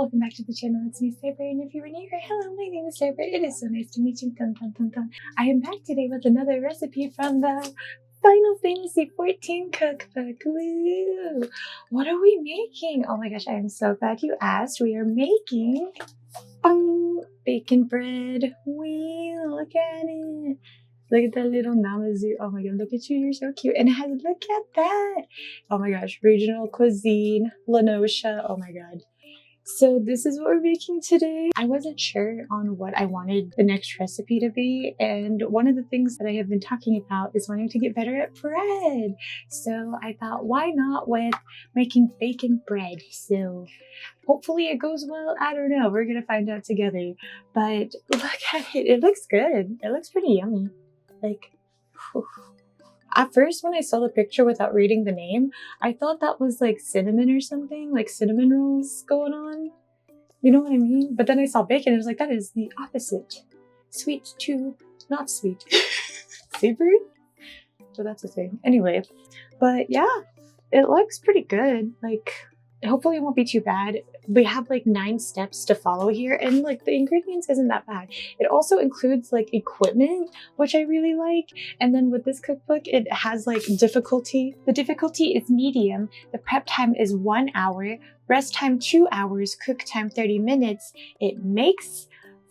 welcome back to the channel. It's me, Searbear, and if you were new here, hello, my name is Searbear. It is so nice to meet you. Dun, dun, dun, dun. I am back today with another recipe from the Final Fantasy XIV Cookbook. Woo! What are we making? Oh my gosh, I am so glad you asked. We are making bacon bread. Wee, look at it. Look at that little Namazu. Oh my god, look at you, you're so cute. And it has, look at that. Oh my gosh, regional cuisine, Lenosha. Oh my god. So this is what we're making today. I wasn't sure on what I wanted the next recipe to be. And one of the things that I have been talking about is wanting to get better at bread. So I thought, why not with making bacon bread? So hopefully it goes well. I don't know. We're going to find out together. But look at it. It looks good. It looks pretty yummy. Like, whew. At first when I saw the picture without reading the name, I thought that was like cinnamon or something, like cinnamon rolls going on. You know what I mean? But then I saw bacon and I was like, that is the opposite. Sweet to not sweet. Savory? So that's a thing. Anyway, but yeah, it looks pretty good. Like, hopefully it won't be too bad. We have like 9 steps to follow here, and like the ingredients isn't that bad. It also includes like equipment, which I really like. And then with this cookbook, it has like difficulty. The difficulty is medium. The prep time is 1 hour, rest time 2 hours, cook time 30 minutes. It makes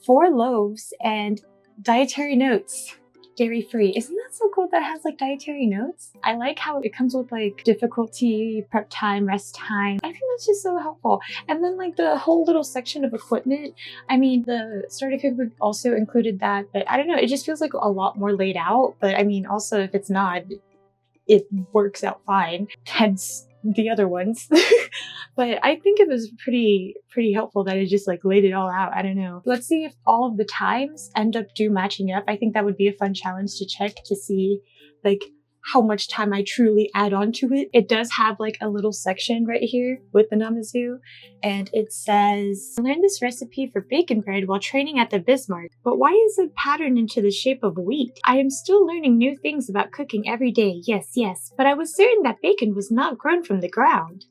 4 loaves and dietary notes. Dairy free. Isn't that so cool that it has like dietary notes? I like how it comes with like difficulty, prep time, rest time. I think that's just so helpful. And then like the whole little section of equipment. I mean, the starter cookbook also included that, but I don't know, it just feels like a lot more laid out. But I mean, also if it's not, it works out fine. Hence the other ones. But I think it was pretty helpful that it just like laid it all out. I don't know. Let's see if all of the times end up matching up. I think that would be a fun challenge to check to see like how much time I truly add on to it. It does have like a little section right here with the Namazu, and it says, I learned this recipe for bacon bread while training at the Bismarck, but why is it patterned into the shape of wheat? I am still learning new things about cooking every day, yes, but I was certain that bacon was not grown from the ground.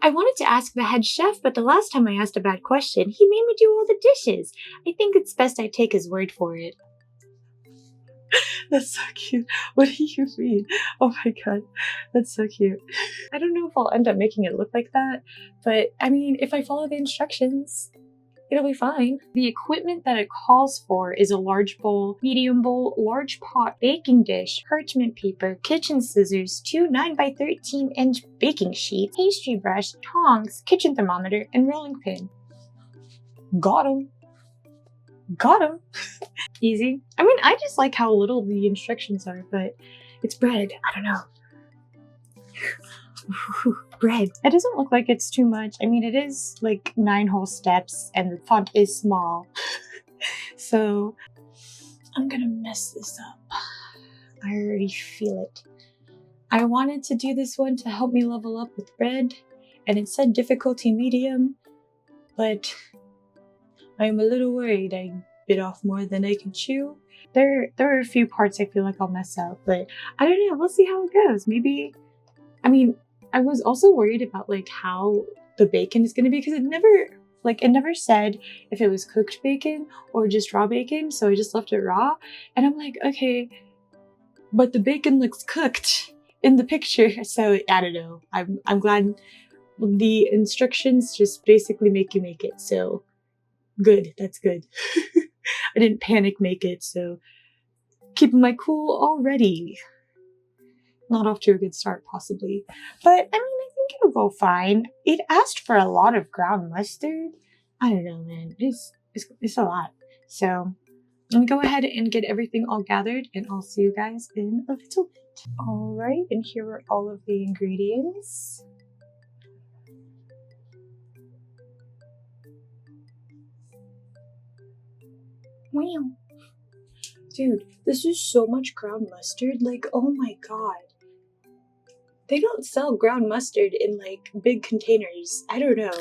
I wanted to ask the head chef, but the last time I asked a bad question, he made me do all the dishes. I think it's best I take his word for it. That's so cute. What do you mean? Oh my god, that's so cute. I don't know if I'll end up making it look like that, but I mean, if I follow the instructions, it'll be fine. The equipment that it calls for is a large bowl, medium bowl, large pot, baking dish, parchment paper, kitchen scissors, 2 9x13-inch baking sheets, pastry brush, tongs, kitchen thermometer, and rolling pin. Got 'em. Got 'em. Easy. I mean, I just like how little the instructions are, but it's bread. I don't know. Bread. It doesn't look like it's too much. I mean, it is like 9 whole steps and the font is small. So I'm gonna mess this up. I already feel it. I wanted to do this one to help me level up with bread, and it said difficulty medium, but I'm a little worried I bit off more than I can chew. There are a few parts I feel like I'll mess up, but I don't know. We'll see how it goes. Maybe, I mean, I was also worried about like how the bacon is going to be, because it never said if it was cooked bacon or just raw bacon, so I just left it raw. And I'm like, okay, but the bacon looks cooked in the picture, so I don't know. I'm glad the instructions just basically make you make it, so good. That's good. I didn't panic make it, so keeping my cool already. Not off to a good start, possibly. But, I mean, I think it'll go fine. It asked for a lot of ground mustard. I don't know, man. It's a lot. So, let me go ahead and get everything all gathered, and I'll see you guys in a little bit. Alright, and here are all of the ingredients. Wow. Dude, this is so much ground mustard. Like, oh my god. They don't sell ground mustard in like big containers. I don't know.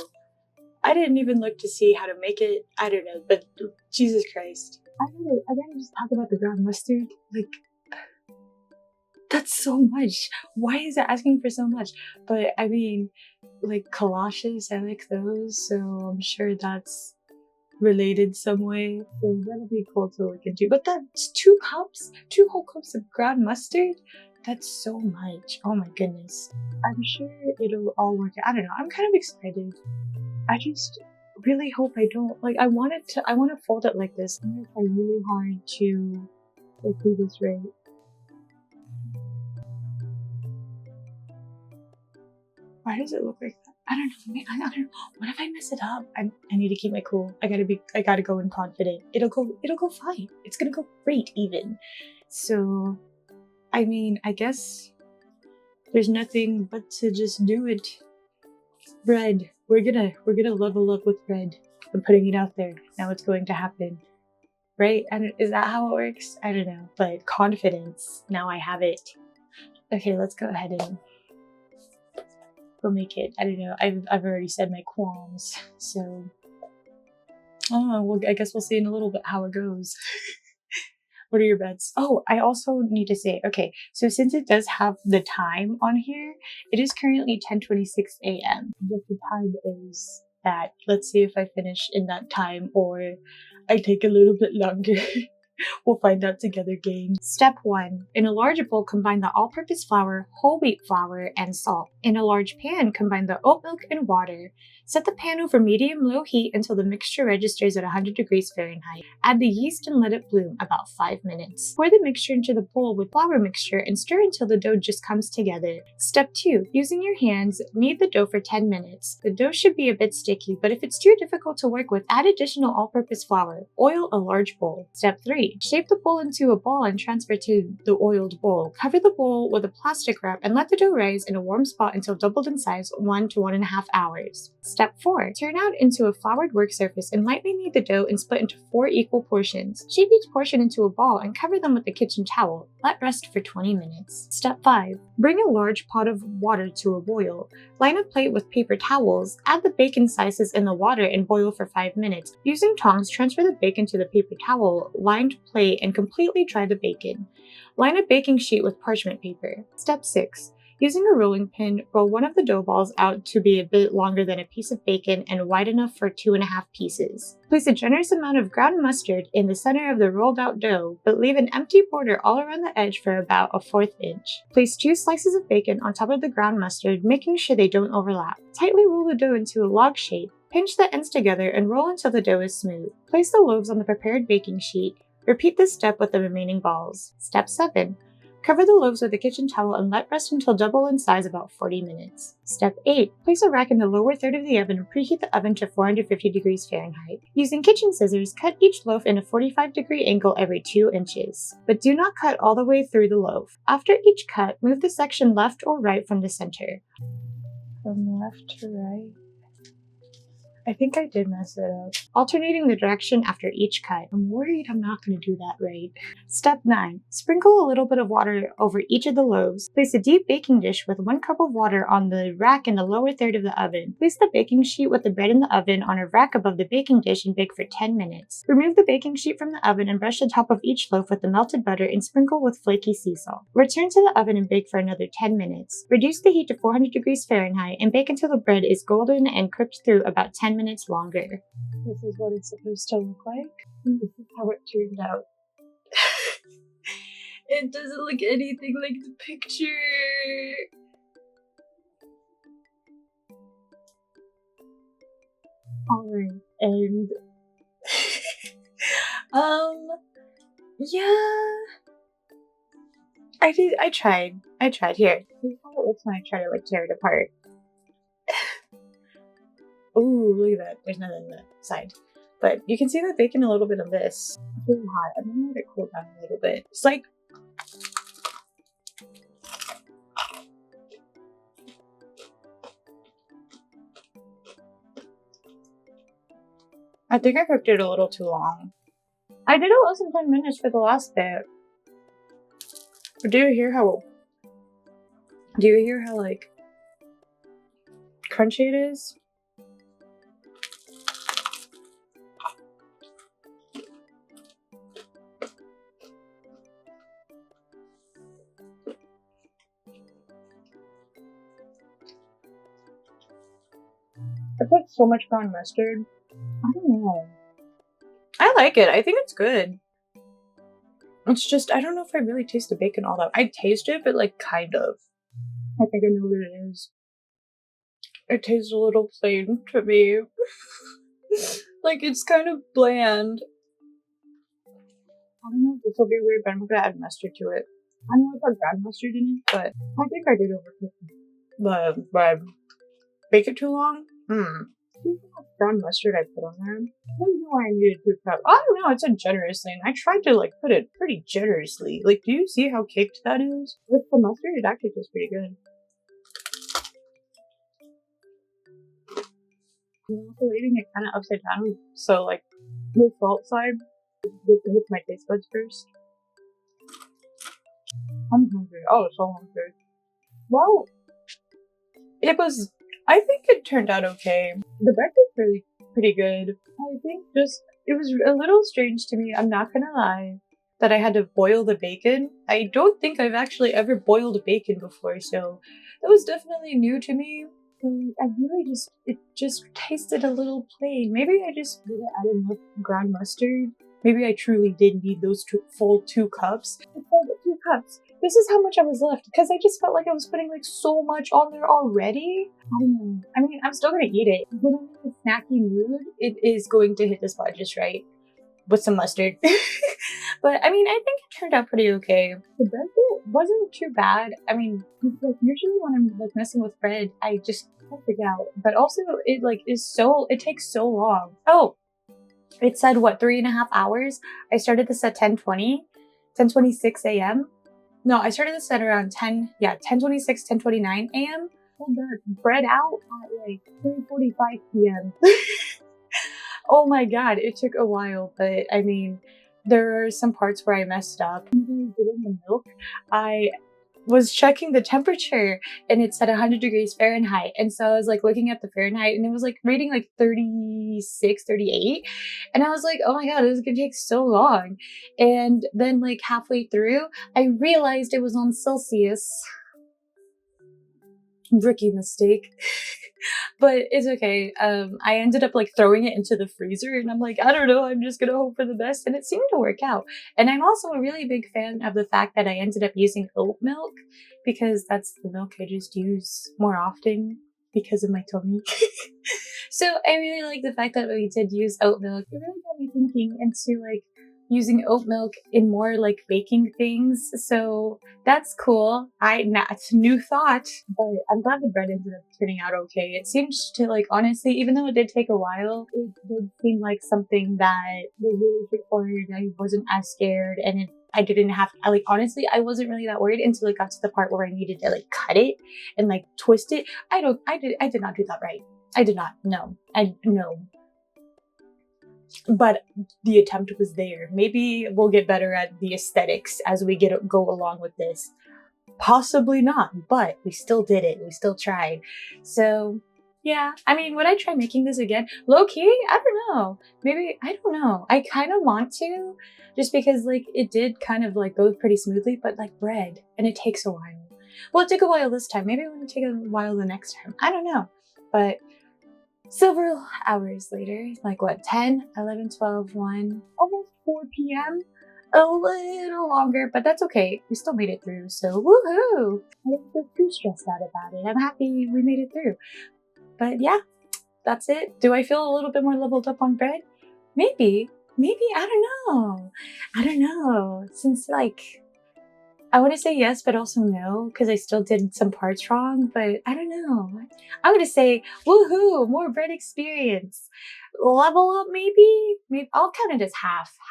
I didn't even look to see how to make it. I don't know, but Jesus Christ. I gotta just talk about the ground mustard. Like, that's so much. Why is it asking for so much? But I mean, like galoshes. I like those, so I'm sure that's related some way. So that'll be cool to look into. But that's 2 whole cups of ground mustard. That's so much. Oh my goodness. I'm sure it'll all work out. I don't know. I'm kind of excited. I just really hope I don't like. I want to fold it like this. I'm gonna try really hard to do this right. Why does it look like that? I don't know. I don't know. What if I mess it up? I need to keep my cool. I gotta go in confident. It'll go fine. It's gonna go great even. So, I mean, I guess there's nothing but to just do it. Bread. We're gonna level up with bread. I'm putting it out there. Now it's going to happen. Right? And is that how it works? I don't know. But confidence. Now I have it. Okay, let's go ahead and go make it. I don't know. I've already said my qualms. So well, I guess we'll see in a little bit how it goes. What are your bets? Oh, I also need to say, okay, so since it does have the time on here, it is currently 10:26 a.m. What the time is that? Let's see if I finish in that time or I take a little bit longer. We'll find out together, gang. Step 1. In a large bowl, combine the all-purpose flour, whole wheat flour, and salt. In a large pan, combine the oat milk and water. Set the pan over medium-low heat until the mixture registers at 100 degrees Fahrenheit. Add the yeast and let it bloom about 5 minutes. Pour the mixture into the bowl with flour mixture and stir until the dough just comes together. Step 2. Using your hands, knead the dough for 10 minutes. The dough should be a bit sticky, but if it's too difficult to work with, add additional all-purpose flour. Oil a large bowl. Step 3. Shape the bowl into a ball and transfer to the oiled bowl. Cover the bowl with a plastic wrap and let the dough rise in a warm spot until doubled in size 1 to 1.5 hours. Step 4. Turn out into a floured work surface and lightly knead the dough and split into 4 equal portions. Shape each portion into a ball and cover them with a kitchen towel. Let rest for 20 minutes. Step 5. Bring a large pot of water to a boil. Line a plate with paper towels, add the bacon slices in the water and boil for 5 minutes. Using tongs, transfer the bacon to the paper towel lined plate and completely dry the bacon. Line a baking sheet with parchment paper. Step 6. Using a rolling pin, roll one of the dough balls out to be a bit longer than a piece of bacon and wide enough for 2.5 pieces. Place a generous amount of ground mustard in the center of the rolled out dough, but leave an empty border all around the edge for about a 1/4 inch. Place 2 slices of bacon on top of the ground mustard, making sure they don't overlap. Tightly roll the dough into a log shape. Pinch the ends together and roll until the dough is smooth. Place the loaves on the prepared baking sheet. Repeat this step with the remaining balls. Step 7. Cover the loaves with a kitchen towel and let rest until double in size about 40 minutes. Step 8. Place a rack in the lower third of the oven and preheat the oven to 450 degrees Fahrenheit. Using kitchen scissors, cut each loaf in a 45-degree angle every 2 inches. But do not cut all the way through the loaf. After each cut, move the section left or right from the center. From left to right? I think I did mess it up. Alternating the direction after each cut. I'm worried I'm not going to do that right. Step 9. Sprinkle a little bit of water over each of the loaves. Place a deep baking dish with 1 cup of water on the rack in the lower third of the oven. Place the baking sheet with the bread in the oven on a rack above the baking dish and bake for 10 minutes. Remove the baking sheet from the oven and brush the top of each loaf with the melted butter and sprinkle with flaky sea salt. Return to the oven and bake for another 10 minutes. Reduce the heat to 400 degrees Fahrenheit and bake until the bread is golden and cooked through about 10 minutes longer. This is what it's supposed to look like. This is how it turned out. It doesn't look anything like the picture. Alright, and yeah. I tried. Here. Here's how it looks when I try to tear it apart. Ooh, look at that. There's nothing on the side. But you can see the bacon a little bit of this. It's really hot. I'm gonna let it cool down a little bit. It's like I think I cooked it a little too long. I did it less than 10 minutes for the last bit. But do you hear how crunchy it is? I put so much brown mustard. I don't know. I like it. I think it's good. It's just, I don't know if I really taste the bacon all that. I taste it, but like kind of. I think I know what it is. It tastes a little plain to me. Like, it's kind of bland. I don't know if this will be weird, but I'm gonna add mustard to it. I know I put brown mustard in it, but I think I did overcook the bread. Bake it too long? See how much brown mustard I put on there? There's no way I needed 2 cups. I don't know, it's a generous thing. I tried to like put it pretty generously. Like, do you see how caked that is? With the mustard, it actually tastes pretty good. I'm also eating it kind of upside down, so like the salt side with my taste buds first. I'm hungry. Oh, so hungry. Well, it was. I think it turned out okay. The bread was really pretty good. I think just it was a little strange to me. I'm not gonna lie that I had to boil the bacon. I don't think I've actually ever boiled bacon before, so that was definitely new to me. I really it just tasted a little plain. Maybe I just didn't add enough ground mustard. Maybe I truly did need those full 2 cups. I said 2 cups. This is how much I was left because I just felt like I was putting like so much on there already. I don't know. I mean, I'm still gonna eat it. When I'm in a snacky mood, it is going to hit the spot just right with some mustard. But I mean, I think it turned out pretty okay. The bread wasn't too bad. I mean, like usually when I'm like messing with bread, I just can't figure it out. But also, it like it takes so long. Oh, it said what 3.5 hours. I started this at 10:26 a.m. No, I started this at around 10:26, 10:29 a.m. And the bread out at like 3:45 p.m. Oh my god, it took a while, but I mean, there are some parts where I messed up. Getting the milk, I was checking the temperature and it said 100 degrees Fahrenheit. And so I was like looking at the Fahrenheit and it was like reading like 36, 38. And I was like, oh my god, this is gonna take so long. And then like halfway through, I realized it was on Celsius. Rookie mistake. But it's okay. I ended up like throwing it into the freezer and I'm like, I don't know, I'm just gonna hope for the best. And it seemed to work out. And I'm also a really big fan of the fact that I ended up using oat milk because that's the milk I just use more often because of my tummy. So I really like the fact that we did use oat milk. It really got me thinking into like using oat milk in more like baking things. So that's cool. It's a new thought, but I'm glad the bread ended up turning out okay. It seems to like, honestly, even though it did take a while, it did seem like something that was really straightforward. I wasn't as scared and I didn't have to, honestly, I wasn't really that worried until it got to the part where I needed to like cut it and like twist it. I did not do that right. I did not. No. But the attempt was there. Maybe we'll get better at the aesthetics as we go along with this. Possibly not, but we still did it. We still tried. So yeah, I mean, would I try making this again? Low key? I don't know. Maybe, I don't know. I kind of want to, just because like it did kind of like go pretty smoothly, but like bread, and it takes a while. Well, it took a while this time. Maybe it will take a while the next time. I don't know. But several hours later, like what, 10, 11, 12, 1, almost 4 p.m. A little longer, but that's okay. We still made it through, so woohoo! I don't feel too stressed out about it. I'm happy we made it through. But yeah, that's it. Do I feel a little bit more leveled up on bread? Maybe, I don't know. Since like, I want to say yes, but also no, because I still did some parts wrong, but I don't know. I'm going to say, woohoo, more bread experience. Level up, maybe? I'll count it as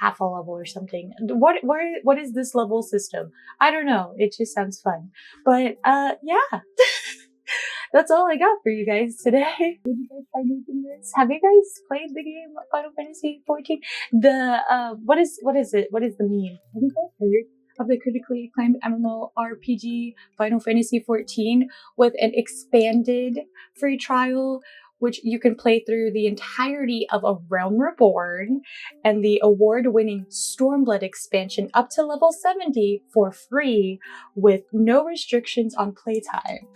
half a level or something. What is this level system? I don't know. It just sounds fun. But, yeah. That's all I got for you guys today. Did you guys try making this? Have you guys played the game Final Fantasy XIV? What is it? What is the meme? Have you guys heard of the critically acclaimed MMORPG Final Fantasy XIV with an expanded free trial, which you can play through the entirety of A Realm Reborn and the award-winning Stormblood expansion up to level 70 for free with no restrictions on playtime.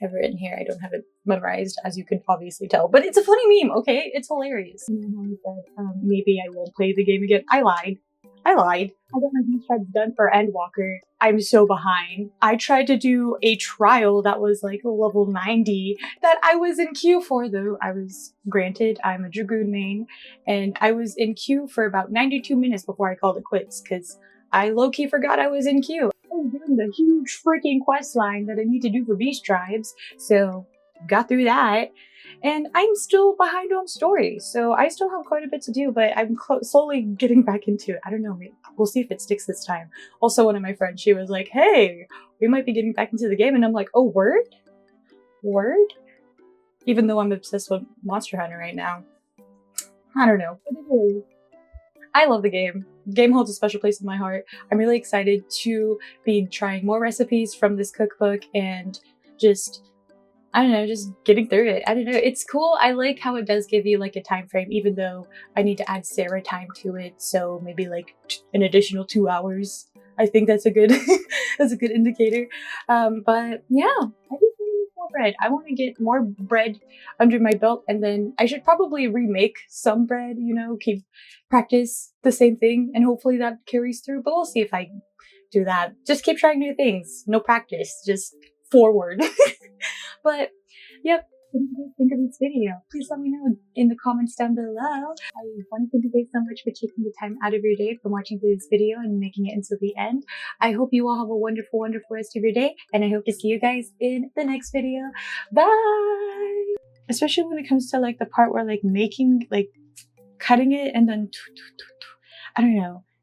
have written here. I don't have it memorized, as you could obviously tell, but it's a funny meme, okay? It's hilarious. You know how I said, maybe I won't play the game again. I lied. I got my beach tribes done for Endwalker. I'm so behind. I tried to do a trial that was like level 90 that I was in queue for, though. I was granted, I'm a Dragoon main, and I was in queue for about 92 minutes before I called it quits, because I low-key forgot I was in queue. I was doing the huge freaking quest line that I need to do for beast tribes, so got through that. And I'm still behind on story, so I still have quite a bit to do, but I'm slowly getting back into it. I don't know, we'll see if it sticks this time. Also, one of my friends, she was like, hey, we might be getting back into the game, and I'm like, oh, word? Word? Even though I'm obsessed with Monster Hunter right now. I don't know. I love the game. The game holds a special place in my heart. I'm really excited to be trying more recipes from this cookbook and just, I don't know, just getting through it. I don't know, it's cool. I like how it does give you like a time frame, even though I need to add Sarah time to it, so maybe like an additional 2 hours. I think that's a good that's a good indicator. But yeah, I just want to make more bread. I want to get more bread under my belt, and then I should probably remake some bread, you know, keep practice the same thing, and hopefully that carries through. But we'll see if I do that. Just keep trying new things. No practice, just forward. But yep, what do you guys think of this video? Please let me know in the comments down below. I want to thank you guys so much for taking the time out of your day from watching this video and making it until the end. I hope you all have a wonderful, wonderful rest of your day, and I hope to see you guys in the next video. Bye! Especially when it comes to like the part where like making, like cutting it and then I don't know.